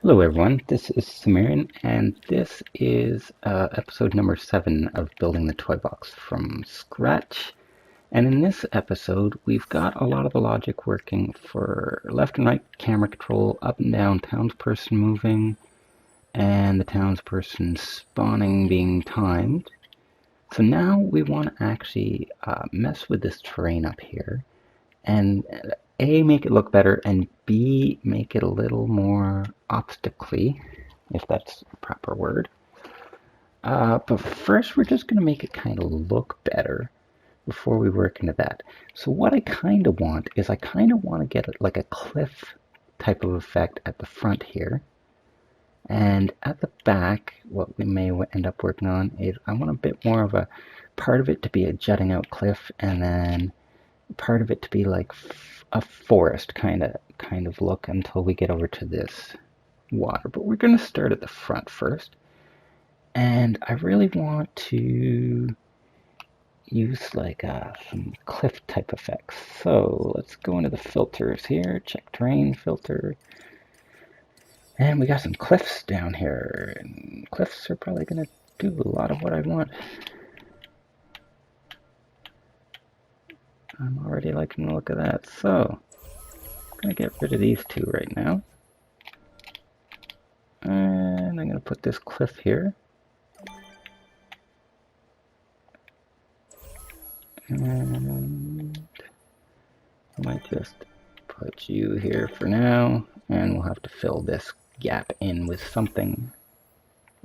Hello everyone, this is Sumerian, and this is episode number 7 of building the toy box from scratch. And in this episode, we've got a lot of the logic working for left and right camera control, up and down townsperson moving, and the townsperson spawning being timed. So now we want to actually mess with this terrain up here and A, make it look better, and B, make it a little more obstacle-y, if that's a proper word. But first, we're just going to make it kind of look better before we work into that. So what I kind of want is I kind of want to get like a cliff type of effect at the front here. And at the back, what we may end up working on is I want a bit more of a part of it to be a jutting out cliff, and then part of it to be like a forest kind of look until we get over to this water. But we're going to start at the front first. And I really want to use like some cliff type effects. So let's go into the filters here, check terrain filter. And we got some cliffs down here. And cliffs are probably going to do a lot of what I want. I'm already liking the look of that. So I'm going to get rid of these two right now. And I'm going to put this cliff here. And I might just put you here for now. And we'll have to fill this gap in with something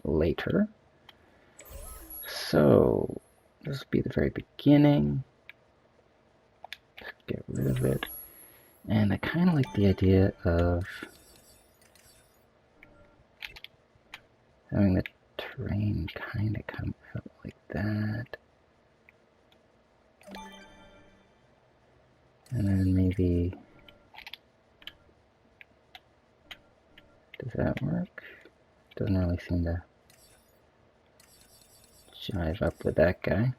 later. So this will be the very beginning. Get rid of it. And I kind of like the idea of having the terrain kind of come out like that. And then maybe, does that work? Doesn't really seem to jive up with that guy.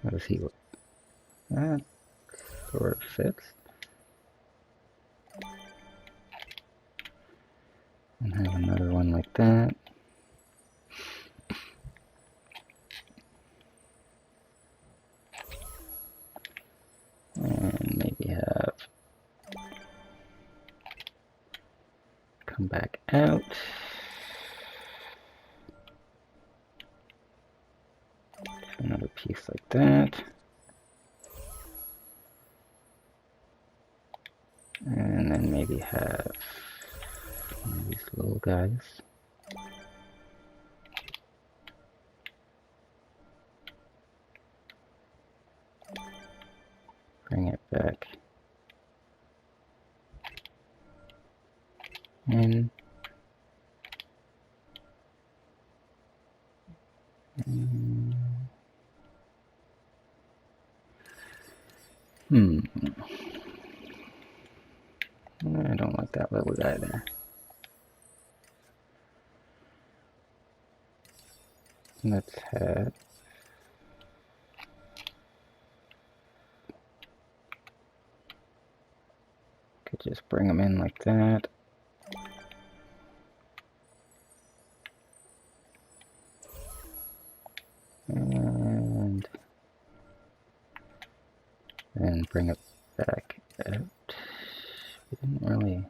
How does he look? That sort of fits. And have another one like that. And maybe have come back out. Another piece like that. And then maybe have one of these little guys. Bring it back in. I don't like that little guy there. Let's have could just bring them in like that. And then bring it back out. We didn't really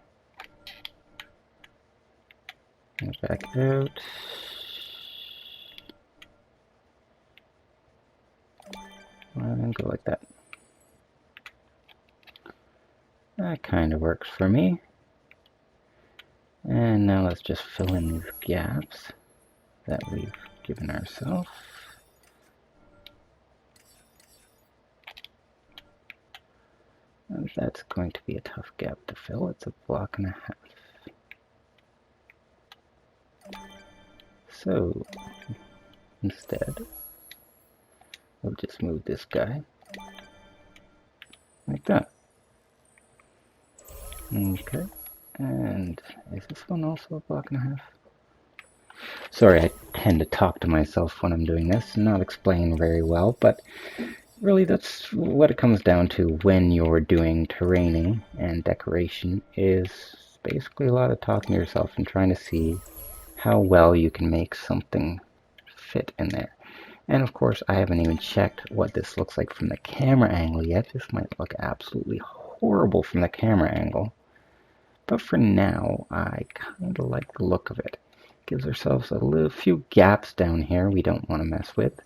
bring it back out. And go like that. That kind of works for me. And now let's just fill in these gaps that we've given ourselves. And that's going to be a tough gap to fill. It's a block and a half. So instead, we'll just move this guy like that. Okay, and is this one also a block and a half? Sorry, I tend to talk to myself when I'm doing this and not explain very well, but really that's what it comes down to when you're doing terraining and decoration, is basically a lot of talking to yourself and trying to see how well you can make something fit in there. And of course, I haven't even checked what this looks like from the camera angle yet. This might look absolutely horrible from the camera angle. But for now, I kind of like the look of it. Gives ourselves a few gaps down here we don't want to mess with.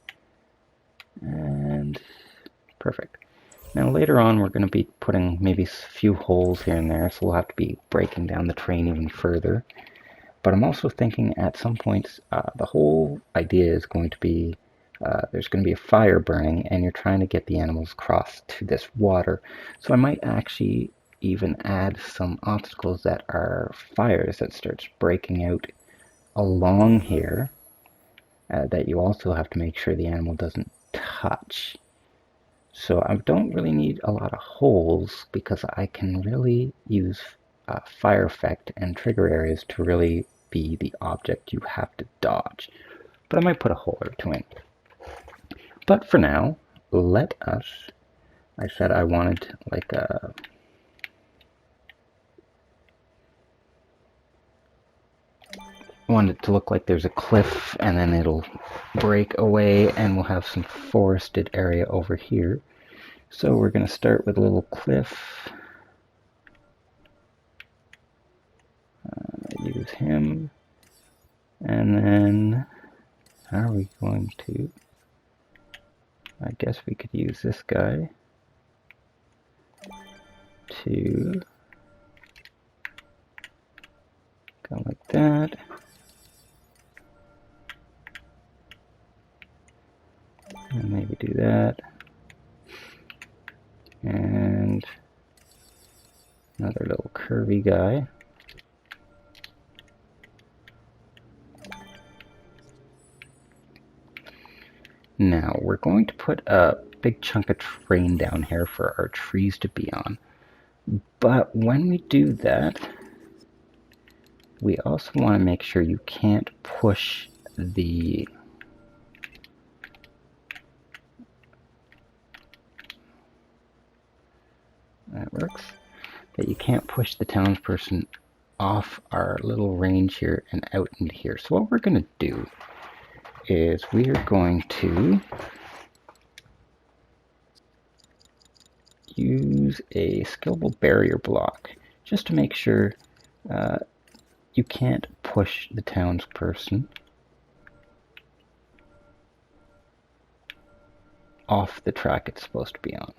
And perfect. Now later on we're going to be putting maybe a few holes here and there, so we'll have to be breaking down the terrain even further. But I'm also thinking at some points the whole idea is going to be there's going to be a fire burning and you're trying to get the animals across to this water. So I might actually even add some obstacles that are fires that starts breaking out along here that you also have to make sure the animal doesn't touch. So I don't really need a lot of holes because I can really use fire effect and trigger areas to really be the object you have to dodge. But I might put a hole or two in. But for now, let us, I said I wanted like a, want it to look like there's a cliff and then it'll break away and we'll have some forested area over here. So we're going to start with a little cliff. Use him. And then how are we going to, I guess we could use this guy to go like that. And maybe do that. And another little curvy guy. Now we're going to put a big chunk of terrain down here for our trees to be on. But when we do that, we also want to make sure you can't push the that works, that you can't push the townsperson off our little range here and out into here. So what we're going to do is we are going to use a skillable barrier block just to make sure you can't push the townsperson off the track it's supposed to be on.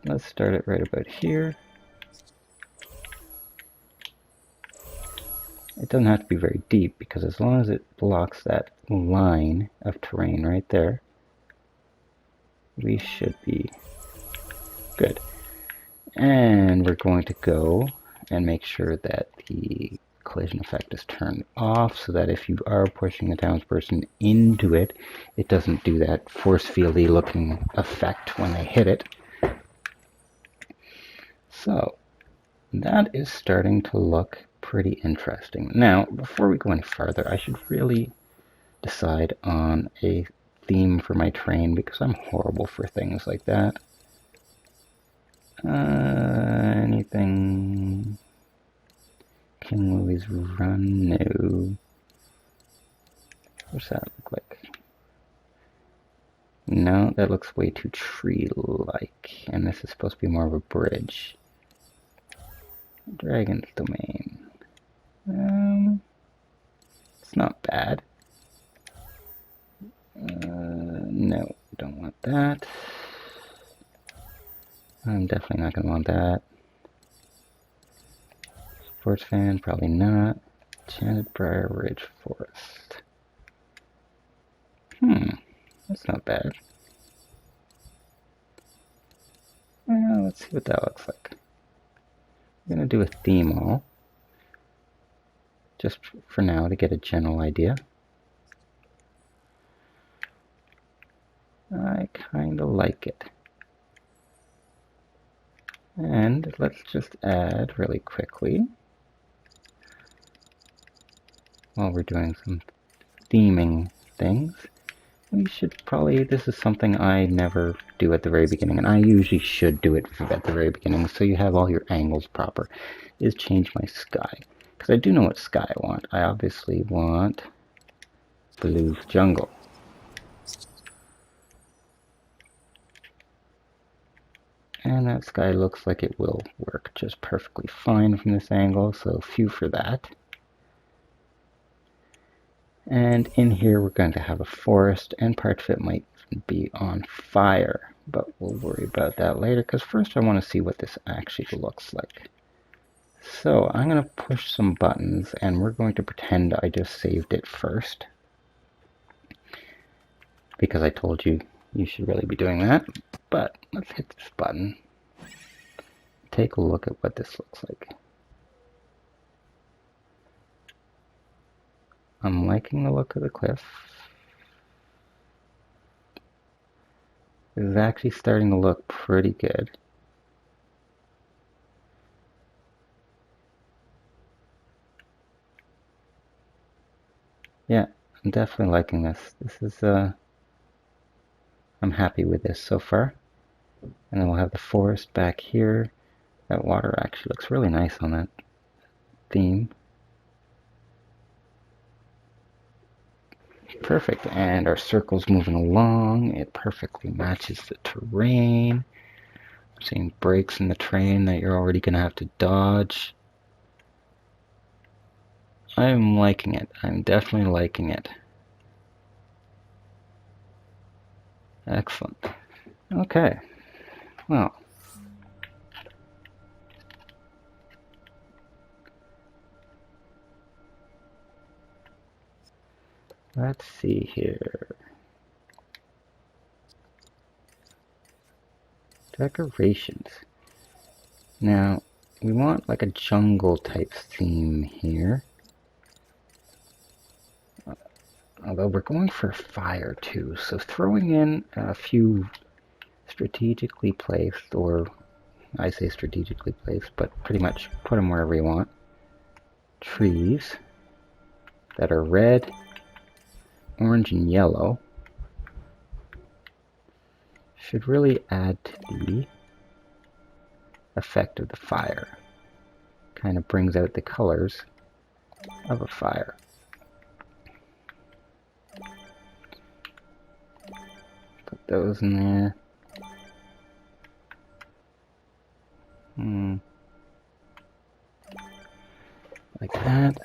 Let's start it right about here. It doesn't have to be very deep because as long as it blocks that line of terrain right there, we should be good. And we're going to go and make sure that the collision effect is turned off so that if you are pushing the townsperson into it, it doesn't do that force fieldy looking effect when they hit it. So that is starting to look pretty interesting. Now, before we go any farther, I should really decide on a theme for my train because I'm horrible for things like that. Anything? King Louie's Run? No. What's that look like? No, that looks way too tree-like, and this is supposed to be more of a bridge. Dragon's Domain. It's not bad. No, don't want that. I'm definitely not going to want that. Sports fan, probably not. Enchanted Briar Ridge Forest. That's not bad. Well, let's see what that looks like. I'm going to do a theme all, just for now to get a general idea. I kind of like it. And let's just add really quickly, while we're doing some theming things, we should probably, this is something I never do at the very beginning, and I usually should do it at the very beginning so you have all your angles proper, is change my sky. Because I do know what sky I want. I obviously want blue jungle. And that sky looks like it will work just perfectly fine from this angle, so phew for that. And in here we're going to have a forest, and part of it might be on fire, but we'll worry about that later, because first I want to see what this actually looks like. So I'm going to push some buttons, and we're going to pretend I just saved it first, because I told you you should really be doing that. But let's hit this button. Take a look at what this looks like. I'm liking the look of the cliff. This is actually starting to look pretty good. Yeah, I'm definitely liking this. This is, I'm happy with this so far. And then we'll have the forest back here. That water actually looks really nice on that theme. Perfect, and our circle's moving along. It perfectly matches the terrain. I'm seeing breaks in the terrain that you're already going to have to dodge. I'm liking it. I'm definitely liking it. Excellent. Okay, well. Let's see here. Decorations. Now, we want like a jungle type theme here. Although we're going for fire too, so throwing in a few strategically placed, or I say strategically placed, but pretty much put them wherever you want, trees that are red, orange, and yellow should really add to the effect of the fire. Kind of brings out the colors of a fire. Put those in there. Like that.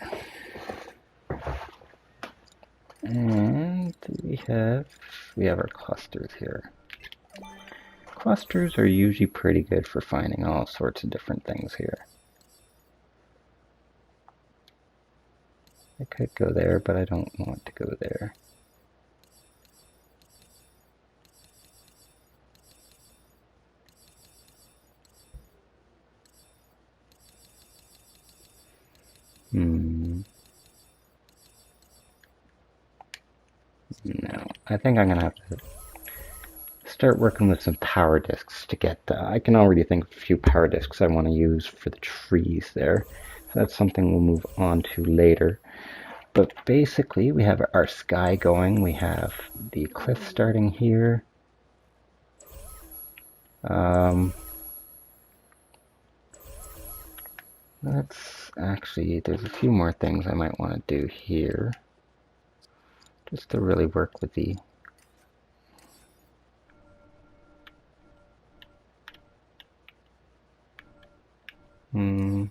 And we have our clusters here. Clusters are usually pretty good for finding all sorts of different things here. I could go there, but I don't want to go there. No, I think I'm gonna have to start working with some power discs to get, I can already think of a few power discs I want to use for the trees there. So that's something we'll move on to later. But basically, we have our sky going. We have the cliff starting here. Let's actually, there's a few more things I might want to do here, just to really work with the kind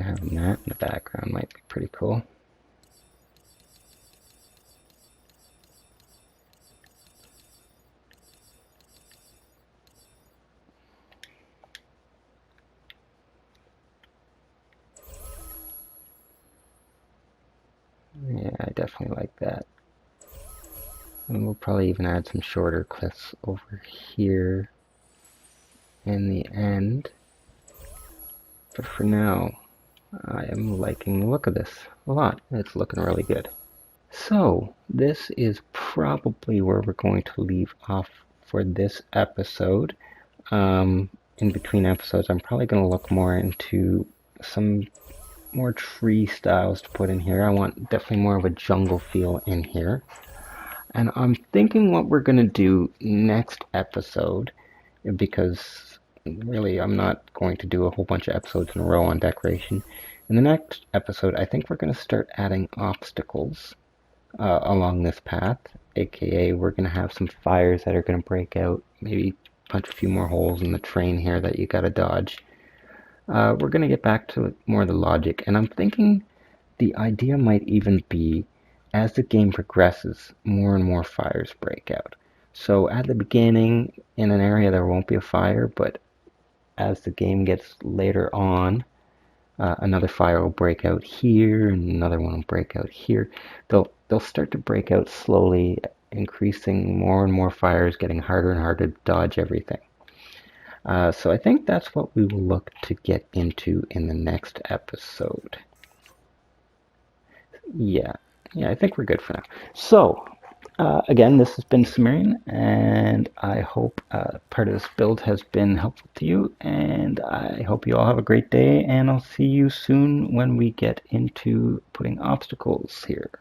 of having that in the background might be pretty cool. Yeah, I definitely like that. And we'll probably even add some shorter cliffs over here in the end. But for now, I am liking the look of this a lot. It's looking really good. So this is probably where we're going to leave off for this episode. In between episodes, I'm probably going to look more into some more tree styles to put in here. I want definitely more of a jungle feel in here. And I'm thinking what we're going to do next episode, because really I'm not going to do a whole bunch of episodes in a row on decoration. In the next episode, I think we're going to start adding obstacles along this path, aka we're going to have some fires that are going to break out, maybe punch a few more holes in the train here that you got to dodge. We're going to get back to more of the logic, and I'm thinking the idea might even be as the game progresses, more and more fires break out. So at the beginning, in an area, there won't be a fire, but as the game gets later on, another fire will break out here, and another one will break out here. They'll start to break out slowly, increasing more and more fires, getting harder and harder to dodge everything. So I think that's what we will look to get into in the next episode. Yeah, I think we're good for now. So, again, this has been Sumerian, and I hope part of this build has been helpful to you, and I hope you all have a great day, and I'll see you soon when we get into putting obstacles here.